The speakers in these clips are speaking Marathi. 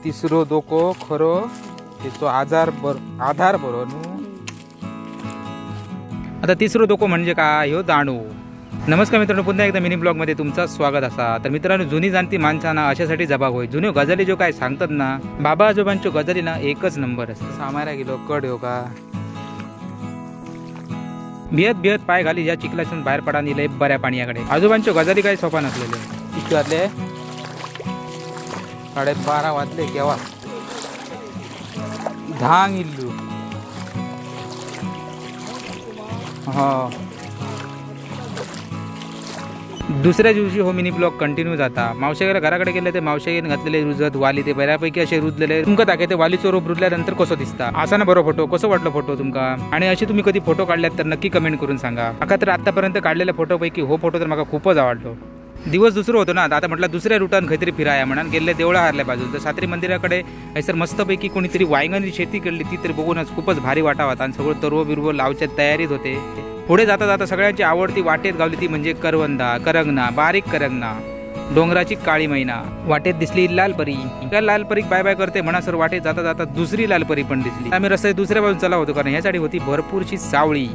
तिसरो दोको खरो तो आधार बरो न्हू। आता तिसरो दोको म्हणजे काय ह्यो जाणू। नमस्कार मित्रांनो, पुन्हा एकदा मिनी ब्लॉगमध्ये तुमचं स्वागत असा। तर मित्रांनो, जुनी जाणती माणसांना अशासाठी जबाब होय। जुन्यो गजाली जो काय सांगतात ना, बाबा आजोबांच्यो गजाली ना एकच नंबर असते। सामारा गेलो कड हो का भियत पाय घाली या चिखलातून बाहेर पडा निले बऱ्या पाण्याकडे। आजोबांच्यो गजाली काही सोपा नसलेले। किती वाजले? 12:30 वाजले केव्हा धांग इल्लू। हो, दुसऱ्या दिवशी हो मिनी ब्लॉग कंटिन्यू जाता। मावशेला घराकडे गेले ते मावशेन घातलेले रुजत वाली ते बऱ्यापैकी असे रुजलेले। तुमका दाखवते ते वालीचो रोप रुजल्यानंतर कसं दिसता। असा ना बरो फोटो कसं वाटलं फोटो तुमका? आणि अशी तुम्ही कधी फोटो काढल्यात तर नक्की कमेंट करून सांगा। अका तर आतापर्यंत काढलेल्या फोटोपैकी हो फोटो तर मला खूपच आवडलो। दिवस दुसरं होतो ना, आता म्हटलं दुसऱ्या रुटान खैतरी फिराया म्हणून गेले देवळा हारल्या बाजू तर सात्री मंदिराकडे हैसर मस्तपैकी कोणीतरी वायंगांची शेती केली ती तर बघूनच खूपच भारी वाटावात। आणि सगळं तरव बिरवं लावच्या तयारीत होते। पुढे जाता जाता सगळ्यांची आवडती वाटेत गावली ती म्हणजे करवंदा, करंगना, बारीक करंगना, डोंगराची काळी मैना। वाटेत दिसली लालपरी। त्या लालपरीक बाय बाय करते म्हणा सर वाटेत जाता जाता दुसरी लालपरी पण दिसली। आम्ही रस्त्यात दुसऱ्या बाजून चला होतो कारण ह्यासाठी होती भरपूरशी सावळी।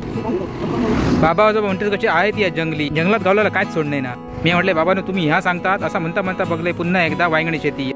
बाबा आजोबा म्हणतात कशी आहेत या जंगलात गावला काहीच सोड नाही ना। मी म्हटले बाबांनो तुम्ही ह्या सांगतात असं म्हणता बघले पुन्हा एकदा वांगणी शेती।